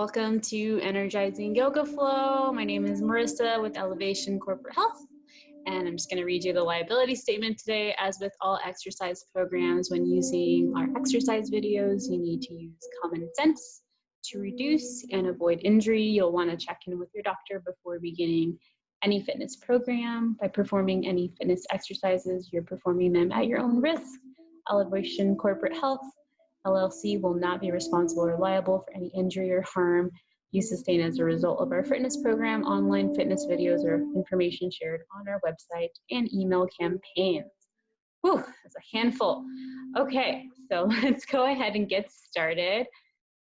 Welcome to Energizing Yoga Flow. My name is Marisa with Elevation Corporate Health, and I'm just going to read you the liability statement today. As with all exercise programs, when using our exercise videos, you need to use common sense to reduce and avoid injury. You'll want to check in with your doctor before beginning any fitness program. By performing any fitness exercises, you're performing them at your own risk. Elevation Corporate Health LLC will not be responsible or liable for any injury or harm you sustain as a result of our fitness program, online fitness videos, or information shared on our website and email campaigns. Whew, that's a handful. Okay, so let's go ahead and get started.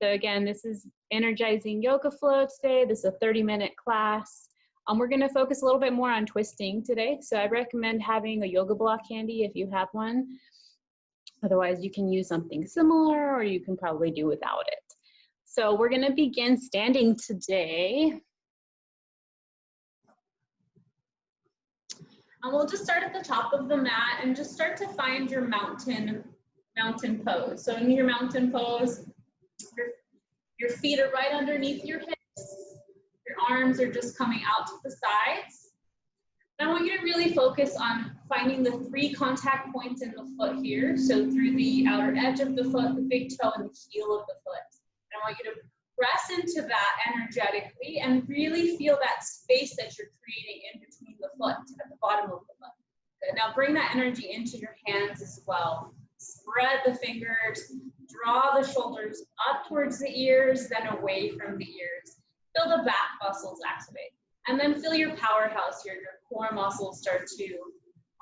So again, this is Energizing Yoga Flow today. This is a 30-minute class. We're going to focus a little bit more on twisting today. So I recommend having a yoga block handy if you have one. Otherwise, you can use something similar, or you can probably do without it. So we're going to begin standing today. And we'll just start at the top of the mat and just start to find your mountain pose. So in your mountain pose, your feet are right underneath your hips. Your arms are just coming out to the sides. I want you to really focus on finding the 3 contact points in the foot here. So through the outer edge of the foot, the big toe, and the heel of the foot. And I want you to press into that energetically and really feel that space that you're creating in between the foot at the bottom of the foot. Good. Now bring that energy into your hands as well. Spread the fingers, draw the shoulders up towards the ears, then away from the ears. Feel the back muscles activate. And then feel your powerhouse here, your core muscles start to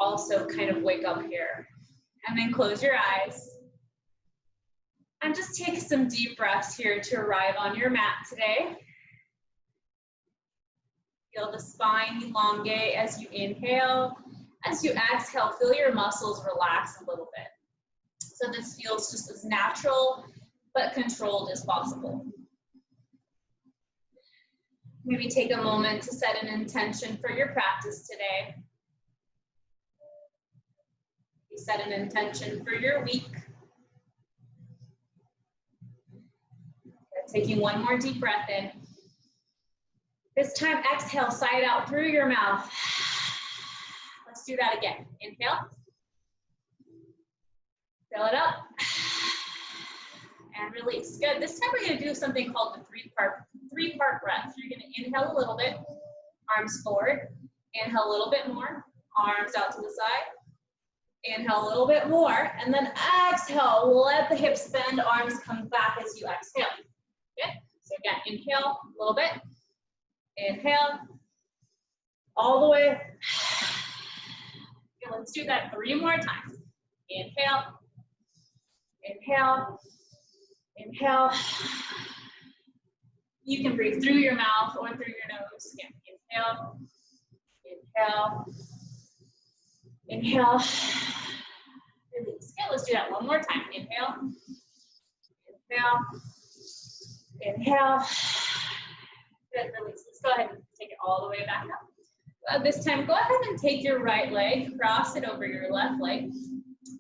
also kind of wake up here. And then close your eyes. And just take some deep breaths here to arrive on your mat today. Feel the spine elongate as you inhale. As you exhale, feel your muscles relax a little bit. So this feels just as natural but controlled as possible. Maybe take a moment to set an intention for your practice today. You set an intention for your week. Taking one more deep breath in. This time, exhale, side out through your mouth. Let's do that again. Inhale. Fill it up. And release. Good. This time we're going to do something called the three-part breath. You're going to inhale a little bit, arms forward. Inhale a little bit more, arms out to the side. Inhale a little bit more, and then exhale. Let the hips bend, arms come back as you exhale. Good. So again, inhale a little bit. Inhale. All the way. Okay, let's do that 3 more times. Inhale. Inhale. Inhale. You can breathe through your mouth or through your nose. Again, inhale, inhale, inhale, release. Okay, let's do that one more time. Inhale, inhale, inhale. Good, release. Let's go ahead and take it all the way back up. This time, go ahead and take your right leg, cross it over your left leg.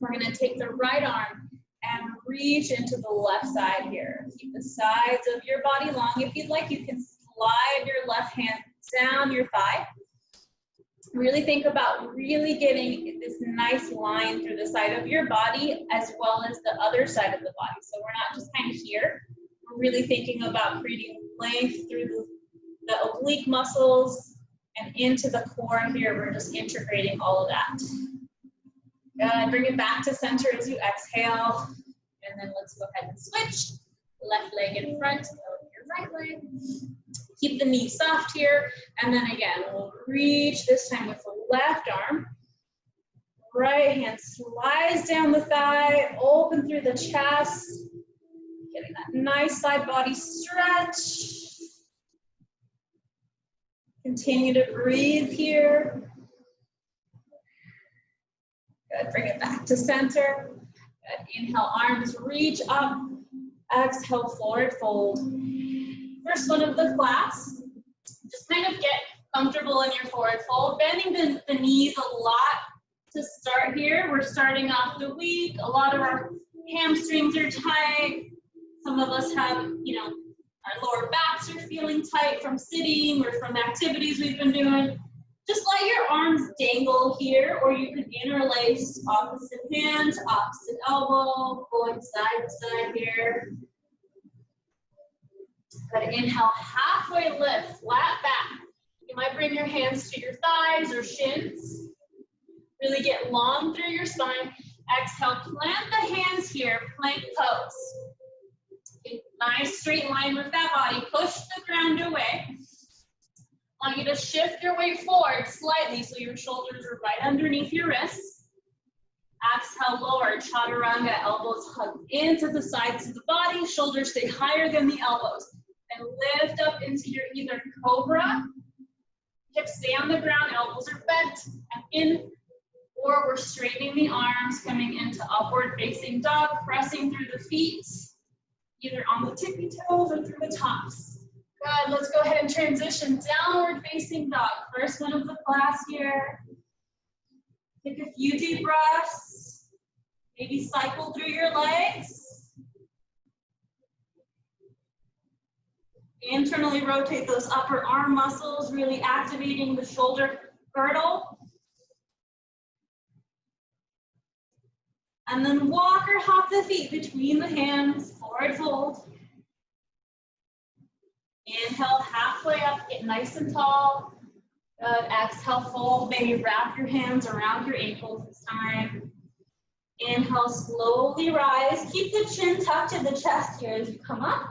We're going to take the right arm and reach into the left side here. Keep the sides of your body long. If you'd like, you can slide your left hand down your thigh. Really think about really getting this nice line through the side of your body as well as the other side of the body. So we're not just kind of here. We're really thinking about creating length through the oblique muscles and into the core here. We're just integrating all of that. Good. Bring it back to center as you exhale. And then let's go ahead and switch. Left leg in front of your right leg. Keep the knee soft here. And then again, we'll reach this time with the left arm. Right hand slides down the thigh, open through the chest. Getting that nice side body stretch. Continue to breathe here. Good, bring it back to center. Good, inhale, arms reach up. Exhale, forward fold. First one of the class. Just kind of get comfortable in your forward fold. Bending the knees a lot to start here. We're starting off the week. A lot of our hamstrings are tight. Some of us have, Our lower backs are feeling tight from sitting or from activities we've been doing. Just let your arms dangle here, or you can interlace opposite hand, opposite elbow, going side to side here. Good. Inhale, halfway lift, flat back. You might bring your hands to your thighs or shins. Really get long through your spine. Exhale, plant the hands here, plank pose. Okay, nice straight line with that body. Push the ground away. I want you to shift your weight forward slightly so your shoulders are right underneath your wrists. Exhale, lower, chaturanga, elbows hug into the sides of the body, shoulders stay higher than the elbows. And lift up into your either cobra, hips stay on the ground, elbows are bent, and in, or we're straightening the arms, coming into upward facing dog, pressing through the feet, either on the tippy toes or through the tops. Good, let's go ahead and transition downward facing dog. First one of the class here. Take a few deep breaths. Maybe cycle through your legs. Internally rotate those upper arm muscles, really activating the shoulder girdle. And then walk or hop the feet between the hands, forward fold. Inhale, halfway up, get nice and tall. Good, exhale, fold, maybe wrap your hands around your ankles this time. Inhale, slowly rise. Keep the chin tucked to the chest here as you come up.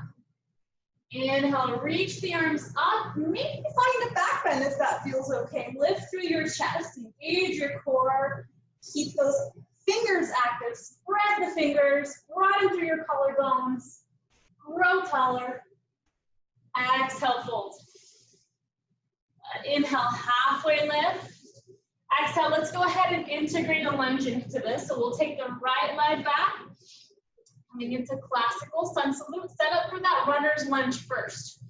Inhale, reach the arms up. Maybe find a back bend if that feels okay. Lift through your chest, engage your core. Keep those fingers active. Spread the fingers, broaden through your collarbones. Grow taller. Exhale, fold. Inhale, halfway lift. Exhale, let's go ahead and integrate a lunge into this. So we'll take the right leg back. Coming into classical sun salute. Set up for that runner's lunge first.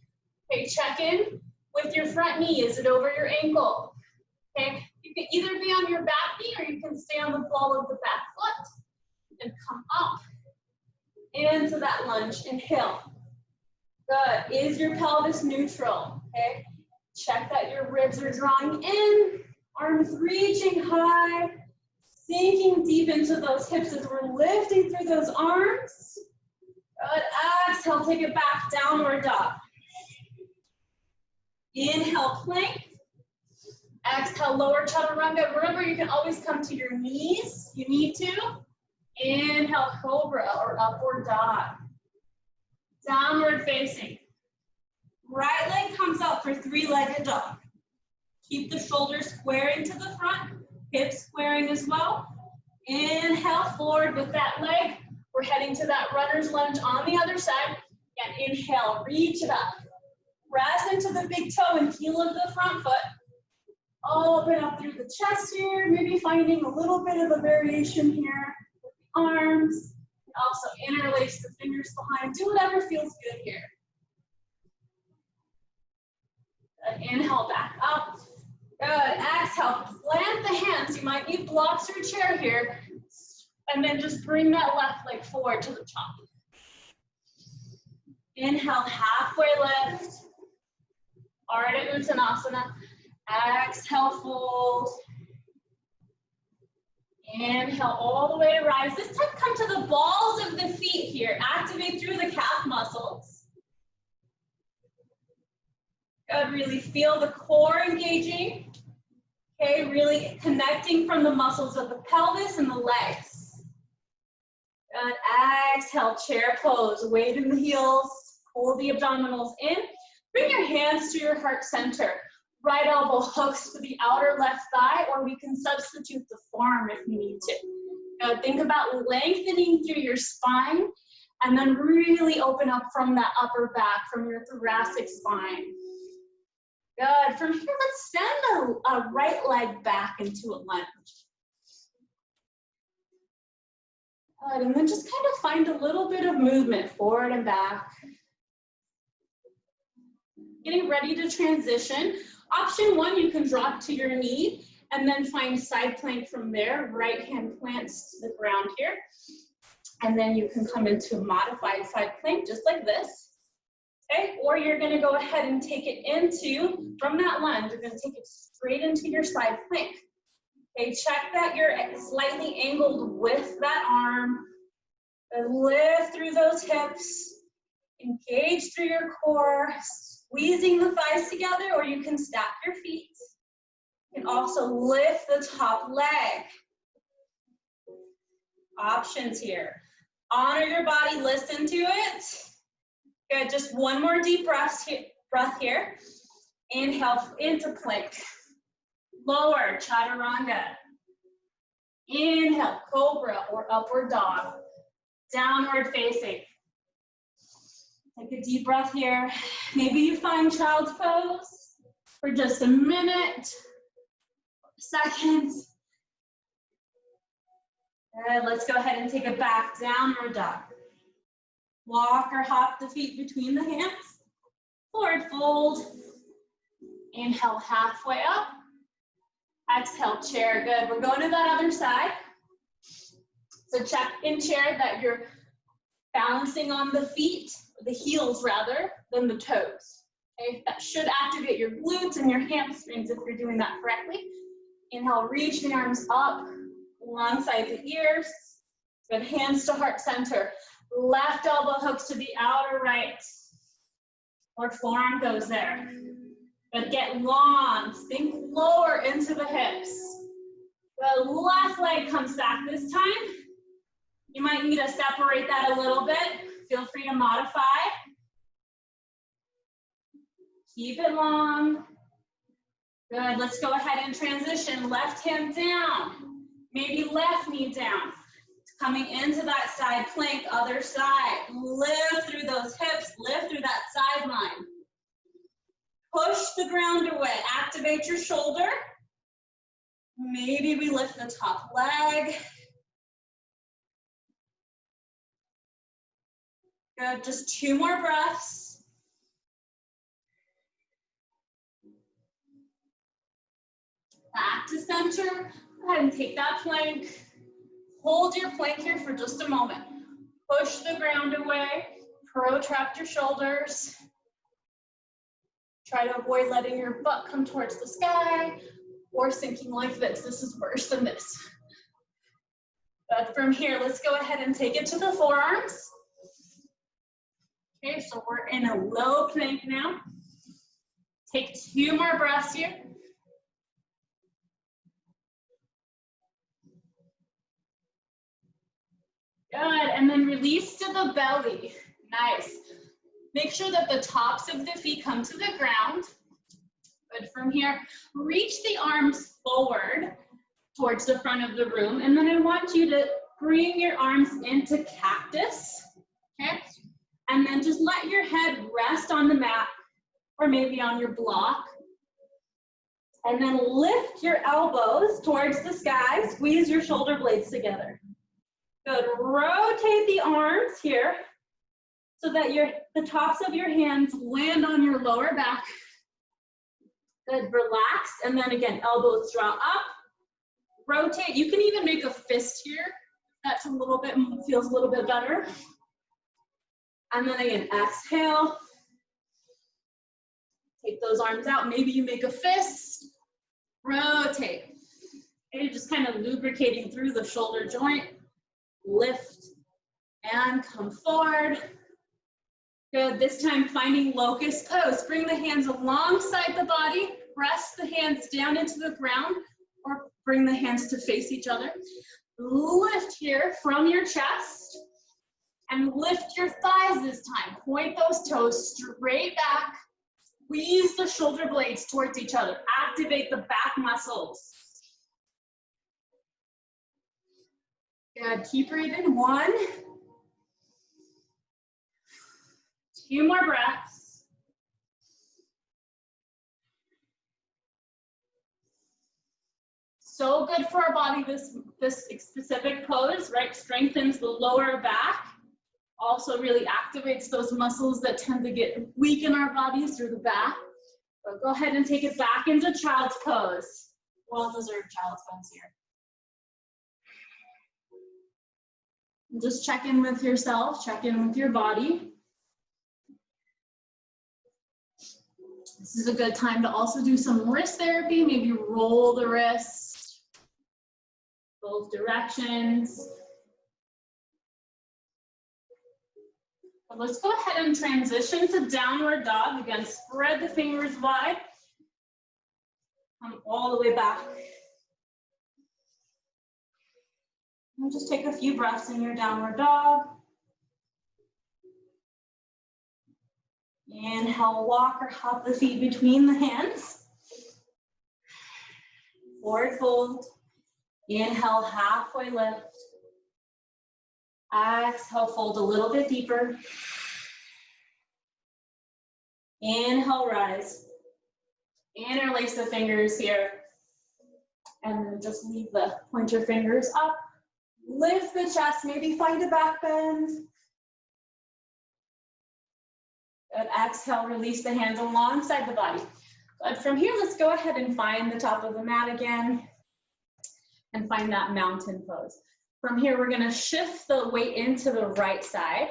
Okay, check in with your front knee. Is it over your ankle? Okay, you can either be on your back knee or you can stay on the ball of the back foot and come up into that lunge. Inhale. Good. Is your pelvis neutral? Okay. Check that your ribs are drawing in, arms reaching high, sinking deep into those hips as we're lifting through those arms. Good. Exhale, take it back, downward dog. Inhale, plank. Exhale, lower chaturanga. Remember, you can always come to your knees. You need to. Inhale, cobra or upward dog. Downward facing. Right leg comes out for three-legged dog. Keep the shoulders squaring to the front, hips squaring as well. Inhale, forward with that leg. We're heading to that runner's lunge on the other side. Again, inhale, reach it up. Press into the big toe and heel of the front foot. Open up through the chest here, maybe finding a little bit of a variation here with the arms. Also interlace the fingers behind. Do whatever feels good here. Good. Inhale, back up. Good. Exhale, plant the hands. You might need blocks or chair here. And then just bring that left leg forward to the top. Inhale, halfway lift. Ardha Uttanasana. Exhale, fold. Inhale, all the way to rise. This time, come to the balls of the feet here. Activate through the calf muscles. Good, really feel the core engaging. Okay, really connecting from the muscles of the pelvis and the legs. Good, exhale, chair pose. Weight in the heels, pull the abdominals in. Bring your hands to your heart center. Right elbow hooks to the outer left thigh, or we can substitute the forearm if we need to. Think about lengthening through your spine, and then really open up from that upper back, from your thoracic spine. Good. From here, let's send a right leg back into a lunge. Good. And then just kind of find a little bit of movement forward and back. Getting ready to transition. Option one, you can drop to your knee and then find side plank from there. Right hand plants to the ground here. And then you can come into a modified side plank just like this. Okay, or you're gonna go ahead and take it into, from that lunge, you're gonna take it straight into your side plank. Okay, check that you're slightly angled with that arm. And lift through those hips. Engage through your core, squeezing the thighs together, or you can stack your feet. You can also lift the top leg. Options here. Honor your body, listen to it. Good, just one more deep breath here. Inhale into plank. Lower, chaturanga. Inhale, cobra or upward dog. Downward facing. Take a deep breath here. Maybe you find child's pose for just a minute, seconds. Good, let's go ahead and take it back, downward dog. Walk or hop the feet between the hands. Forward fold. Inhale, halfway up. Exhale, chair. Good. We're going to that other side. So check in chair that you're balancing on the feet, the heels rather, than the toes. Okay, that should activate your glutes and your hamstrings if you're doing that correctly. Inhale, reach the arms up alongside the ears. Good, hands to heart center. Left elbow hooks to the outer right, or forearm goes there. But get long, sink lower into the hips. The left leg comes back this time. You might need to separate that a little bit. Feel free to modify. Keep it long. Good, let's go ahead and transition. Left hand down, maybe left knee down. Coming into that side plank, other side. Lift through those hips, lift through that sideline. Push the ground away, activate your shoulder. Maybe we lift the top leg. Good, just 2 more breaths. Back to center. Go ahead and take that plank. Hold your plank here for just a moment. Push the ground away. Protract your shoulders. Try to avoid letting your butt come towards the sky or sinking like this. This is worse than this. But from here, let's go ahead and take it to the forearms. Okay, so we're in a low plank now. Take 2 more breaths here. Good, and then release to the belly. Nice. Make sure that the tops of the feet come to the ground. Good, from here, reach the arms forward towards the front of the room, and then I want you to bring your arms into cactus, okay? And then just let your head rest on the mat or maybe on your block. And then lift your elbows towards the sky, squeeze your shoulder blades together. Good, rotate the arms here so that the tops of your hands land on your lower back. Good, relax, and then again, elbows draw up, rotate. You can even make a fist here. That's feels a little bit better. And then again, exhale. Take those arms out. Maybe you make a fist, rotate. Okay, just kind of lubricating through the shoulder joint. Lift and come forward. Good, this time finding locust pose. Bring the hands alongside the body, press the hands down into the ground, or bring the hands to face each other. Lift here from your chest, and lift your thighs this time. Point those toes straight back. Squeeze the shoulder blades towards each other. Activate the back muscles. Good, keep breathing. 1. 2 more breaths. So good for our body, this specific pose, right? Strengthens the lower back. Also really activates those muscles that tend to get weak in our bodies through the back. So go ahead and take it back into child's pose. Well-deserved child's pose here. Just check in with yourself, check in with your body. This is a good time to also do some wrist therapy. Maybe roll the wrist both directions. But let's go ahead and transition to downward dog. Again, spread the fingers wide. Come all the way back. And just take a few breaths in your downward dog. Inhale, walk or hop the feet between the hands. Forward fold. Inhale, halfway lift. Exhale, fold a little bit deeper. Inhale, rise. Interlace the fingers here. And then just leave the pointer fingers up. Lift the chest, maybe find a back bend. Good, exhale, release the hands alongside the body. But from here, let's go ahead and find the top of the mat again and find that mountain pose. From here, we're gonna shift the weight into the right side,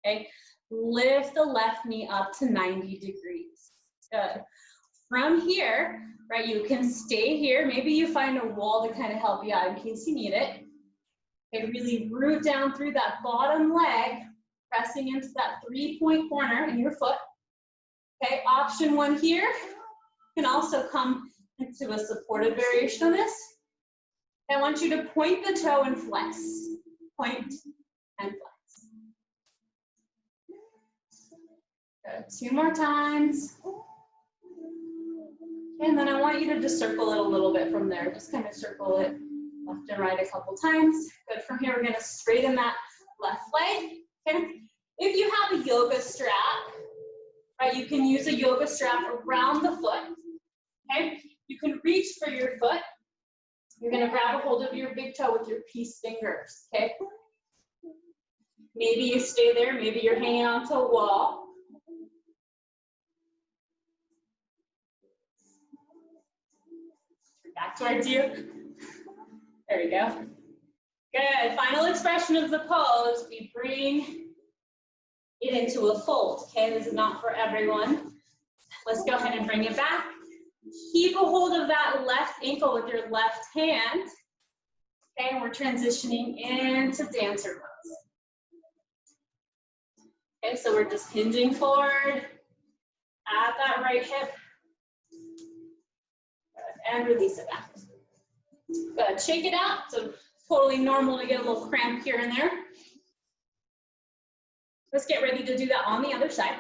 okay? Lift the left knee up to 90 degrees. Good. From here, right, you can stay here. Maybe you find a wall to kind of help you out in case you need it. Okay, really root down through that bottom leg, pressing into that 3-point corner in your foot. Okay, option one here. You can also come into a supported variation of this. I want you to point the toe and flex. Point and flex. Good. 2 more times. And then I want you to just circle it a little bit from there. Just kind of circle it left and right a couple times. Good. From here, we're going to straighten that left leg. Okay. If you have a yoga strap, right, you can use a yoga strap around the foot. Okay. You can reach for your foot. You're going to grab a hold of your big toe with your peace fingers. Okay. Maybe you stay there. Maybe you're hanging onto a wall. Back towards you. There we go. Good. Final expression of the pose. We bring it into a fold. Okay, this is not for everyone. Let's go ahead and bring it back. Keep a hold of that left ankle with your left hand. Okay, and we're transitioning into dancer pose. Okay, so we're just hinging forward at that right hip. And release it back. Good. Shake it out. So totally normal to get a little cramp here and there. Let's get ready to do that on the other side.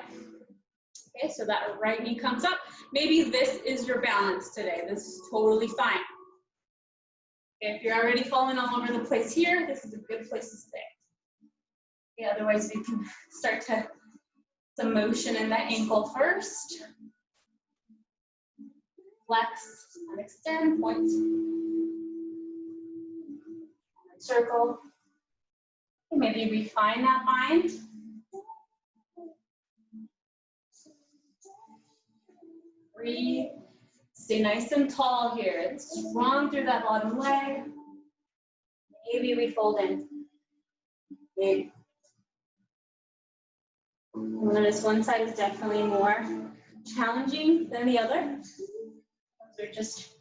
Okay, so that right knee comes up. Maybe this is your balance today. This is totally fine. Okay, if you're already falling all over the place here, this is a good place to stay. Okay, otherwise we can start to some motion in that ankle first. Flex and extend, point, and circle. Maybe refine that bind. Breathe. Stay nice and tall here. It's strong through that bottom leg. Maybe we fold in. Big. Notice one side is definitely more challenging than the other. Those are just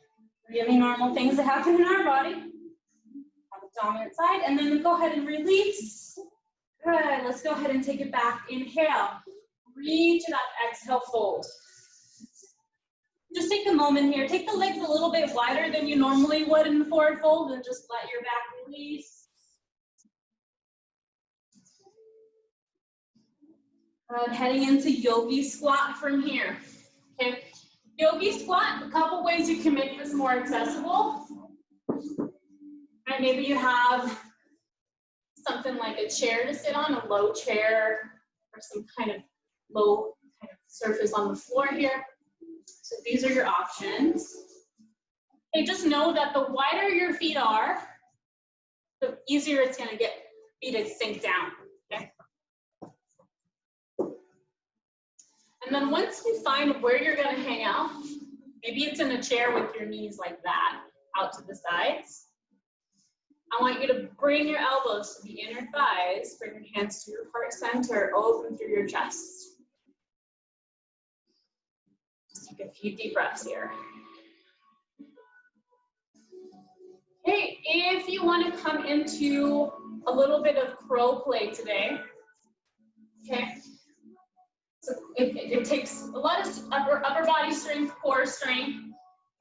really normal things that happen in our body. Have a dominant side, and then go ahead and release. Good. Let's go ahead and take it back. Inhale. Reach it up. Exhale, fold. Just take a moment here. Take the legs a little bit wider than you normally would in the forward fold, and just let your back release. Good. Heading into yogi squat from here. Okay. Yogi squat, a couple ways you can make this more accessible. Right, maybe you have something like a chair to sit on, a low chair, or some kind of low kind of surface on the floor here. So these are your options. Okay, just know that the wider your feet are, the easier it's going to get feet to sink down. Okay. And then once you find where you're going to hang out, maybe it's in a chair with your knees like that, out to the sides. I want you to bring your elbows to the inner thighs, bring your hands to your heart center, open through your chest. Take a few deep breaths here. Okay, if you want to come into a little bit of crow play today, okay, so it takes a lot of upper body strength, core strength,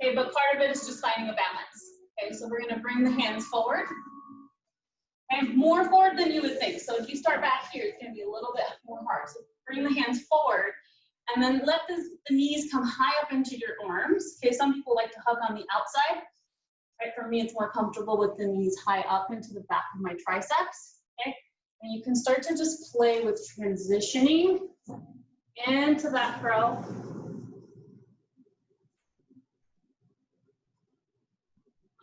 okay, but part of it is just finding a balance. Okay, so we're going to bring the hands forward, and more forward than you would think. So if you start back here, it's going to be a little bit more hard. So bring the hands forward, and then let the knees come high up into your arms. Okay, some people like to hug on the outside. Right, for me, it's more comfortable with the knees high up into the back of my triceps. Okay, and you can start to just play with transitioning into that crow.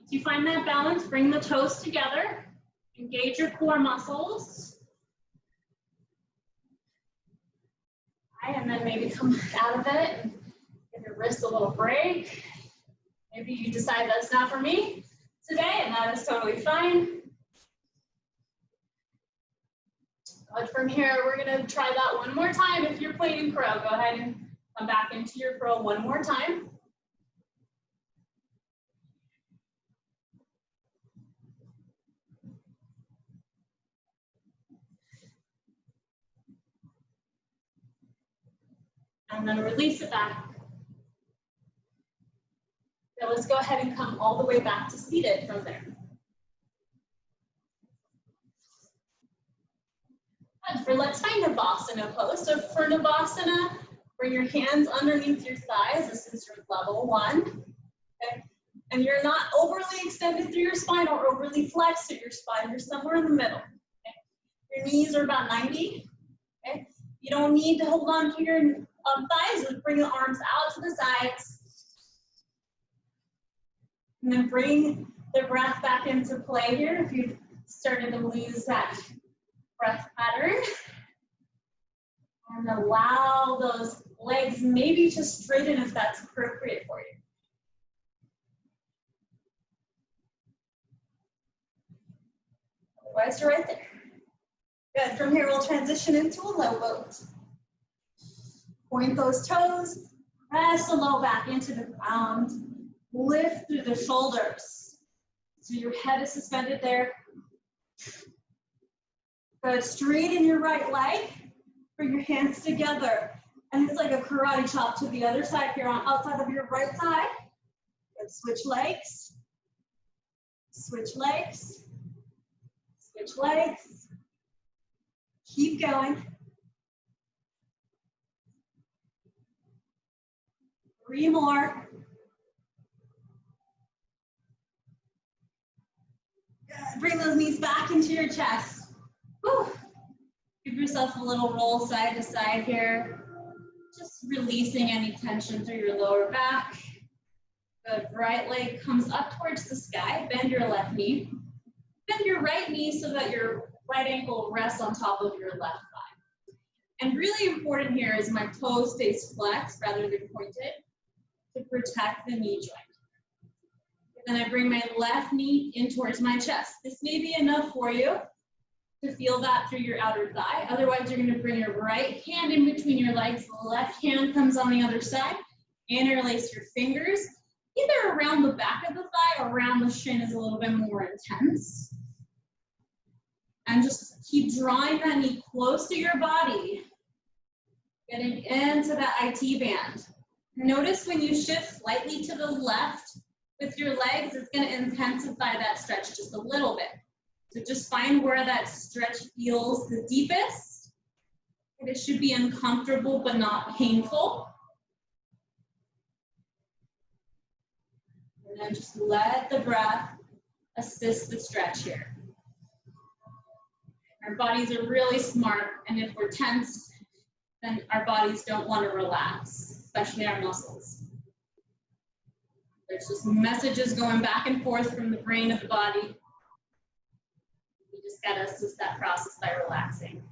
Once you find that balance, bring the toes together, engage your core muscles. Right, and then maybe come out of it and give your wrist a little break. Maybe you decide that's not for me today, and that is totally fine. But from here, we're gonna try that one more time. If you're playing crow, go ahead and come back into your crow one more time. And then release it back. Now let's go ahead and come all the way back to seated from there. Let's find Navasana pose. So for Navasana, bring your hands underneath your thighs. This is your level 1. Okay? And you're not overly extended through your spine or overly flexed through your spine. You're somewhere in the middle. Okay? Your knees are about 90. Okay? You don't need to hold on to your thighs. Just bring the arms out to the sides. And then bring the breath back into play here if you've started to lose that breath pattern. And allow those legs maybe to straighten if that's appropriate for you. Otherwise, you're right there. Good. From here, we'll transition into a low boat. Point those toes, press the low back into the ground. Lift through the shoulders. So your head is suspended there. Good. Straighten your right leg. Bring your hands together. And it's like a karate chop to the other side here on outside of your right thigh. Good. Switch legs. Switch legs. Switch legs. Keep going. 3 more. Good. Bring those knees back into your chest. Whew. Give yourself a little roll side to side here. Just releasing any tension through your lower back. Good. Right leg comes up towards the sky. Bend your left knee. Bend your right knee so that your right ankle rests on top of your left thigh. And really important here is my toe stays flexed rather than pointed to protect the knee joint. Then I bring my left knee in towards my chest. This may be enough for you to feel that through your outer thigh. Otherwise, you're going to bring your right hand in between your legs. The left hand comes on the other side. Interlace your fingers, either around the back of the thigh or around the shin is a little bit more intense. And just keep drawing that knee close to your body, getting into that IT band. Notice when you shift slightly to the left with your legs, it's going to intensify that stretch just a little bit. So just find where that stretch feels the deepest. And it should be uncomfortable but not painful. And then just let the breath assist the stretch here. Our bodies are really smart, and if we're tense, then our bodies don't want to relax, especially our muscles. There's just messages going back and forth from the brain to the body. We just gotta assist that process by relaxing.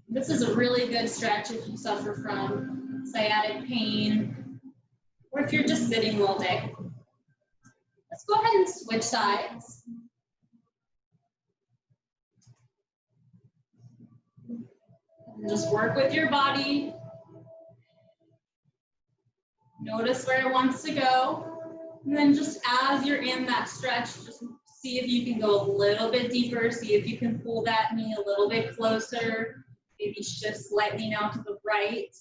This is a really good stretch if you suffer from sciatic pain, or if you're just sitting all day. Let's go ahead and switch sides. Just work with your body. Notice where it wants to go. And then just as you're in that stretch, just see if you can go a little bit deeper. See if you can pull that knee a little bit closer. Maybe shift slightly now to the right.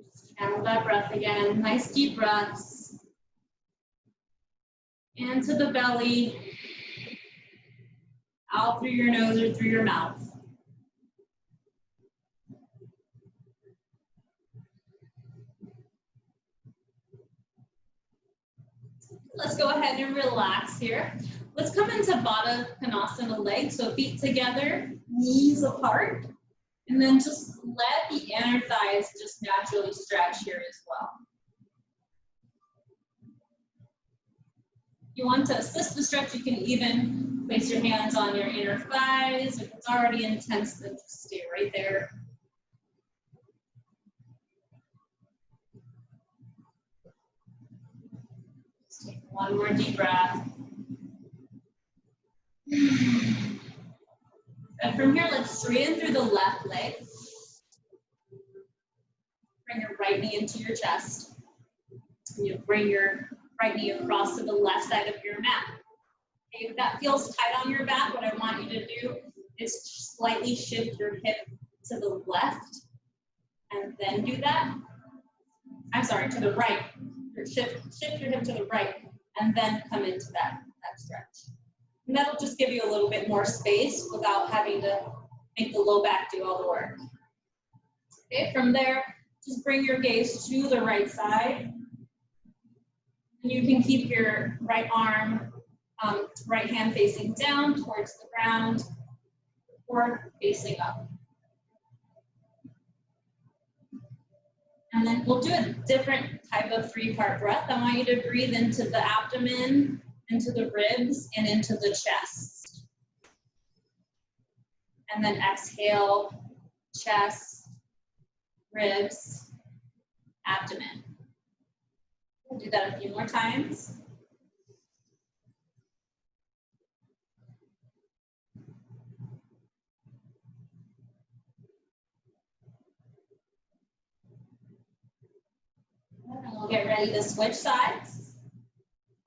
Just channel that breath again. Nice deep breaths. Into the belly. Out through your nose or through your mouth. Let's go ahead and relax here. Let's come into Baddha Konasana legs, so feet together, knees apart, and then just let the inner thighs just naturally stretch here as well. If you want to assist the stretch, you can even place your hands on your inner thighs. If it's already intense, then just stay right there. Just take one more deep breath. And from here, let's straighten through the left leg. Bring your right knee into your chest. You bring your right knee across to the left side of your mat. Okay, if that feels tight on your back, what I want you to do is slightly shift your hip to the left and then do that. I'm sorry, to the right. Shift your hip to the right and then come into that stretch. And that'll just give you a little bit more space without having to make the low back do all the work. Okay, from there, just bring your gaze to the right side. And you can keep your right arm, right hand facing down towards the ground or facing up. And then we'll do a different type of 3-part breath. I want you to breathe into the abdomen, into the ribs, and into the chest. And then exhale, chest, ribs, abdomen. We'll do that a few more times. And we'll get ready to switch sides.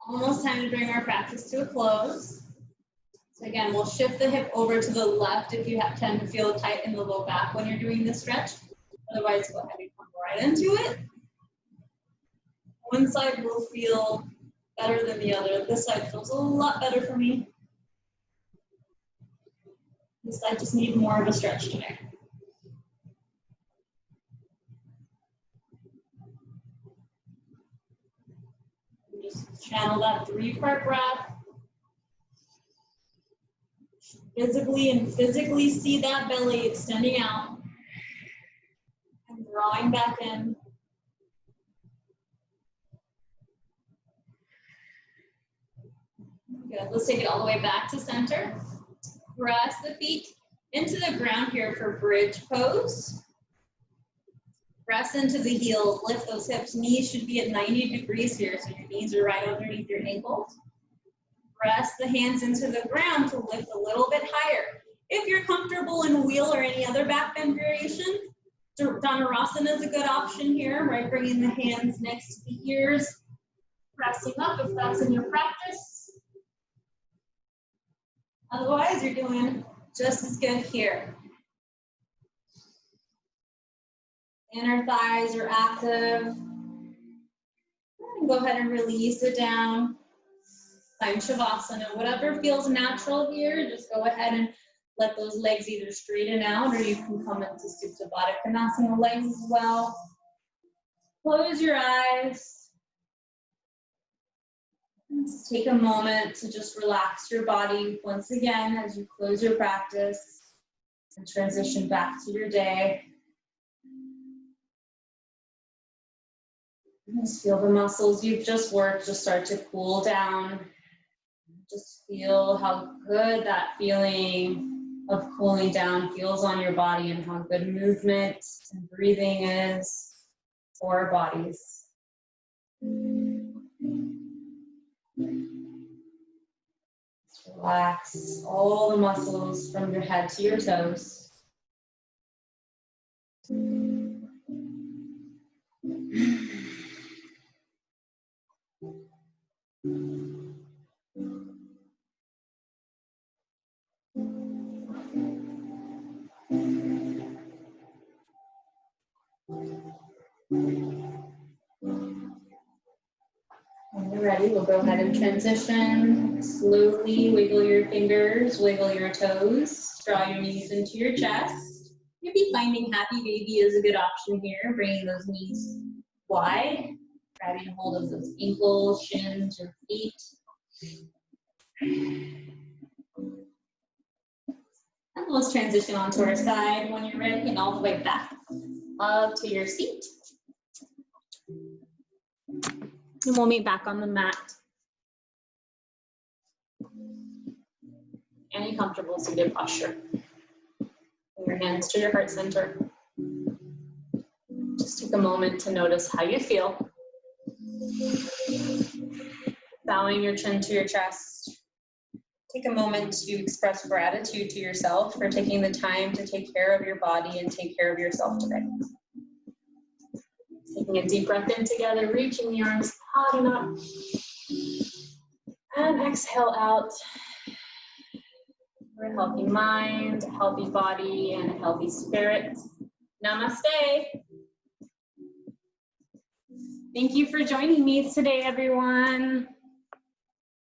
Almost time to bring our practice to a close. So again, we'll shift the hip over to the left if you tend to feel tight in the low back when you're doing this stretch. Otherwise, go ahead and come right into it. One side will feel better than the other. This side feels a lot better for me. This side just needs more of a stretch today. Just channel that 3-part breath. Visibly and physically see that belly extending out and drawing back in. Good. Let's take it all the way back to center. Press the feet into the ground here for bridge pose. Press into the heels, lift those hips. Knees should be at 90 degrees here, so your knees are right underneath your ankles. Press the hands into the ground to lift a little bit higher. If you're comfortable in wheel or any other back bend variation, Dhanurasana is a good option here, right? Bringing the hands next to the ears, pressing up if that's in your practice. Otherwise, you're doing just as good here. Inner thighs are active. And go ahead and release it down. Find Shavasana. Whatever feels natural here, just go ahead and let those legs either straighten out or you can come into Supta Baddha Konasana legs as well. Close your eyes. Just take a moment to just relax your body once again as you close your practice and transition back to your day. Just feel the muscles you've just worked just start to cool down. Just feel how good that feeling of cooling down feels on your body and how good movement and breathing is for our bodies. Relax all the muscles from your head to your toes. When you're ready, we'll go ahead and transition. Slowly wiggle your fingers, wiggle your toes, draw your knees into your chest. Maybe finding happy baby is a good option here, bringing those knees wide, grabbing hold of those ankles, shins, or feet. And let's transition onto our side when you're ready, and all the way back up to your seat. And we'll meet back on the mat. Any comfortable seated posture. Bring your hands to your heart center. Just take a moment to notice how you feel. Bowing your chin to your chest. Take a moment to express gratitude to yourself for taking the time to take care of your body and take care of yourself today. Taking a deep breath in together, reaching the arms out and up. And exhale out. For a healthy mind, a healthy body, and a healthy spirit. Namaste. Thank you for joining me today, everyone.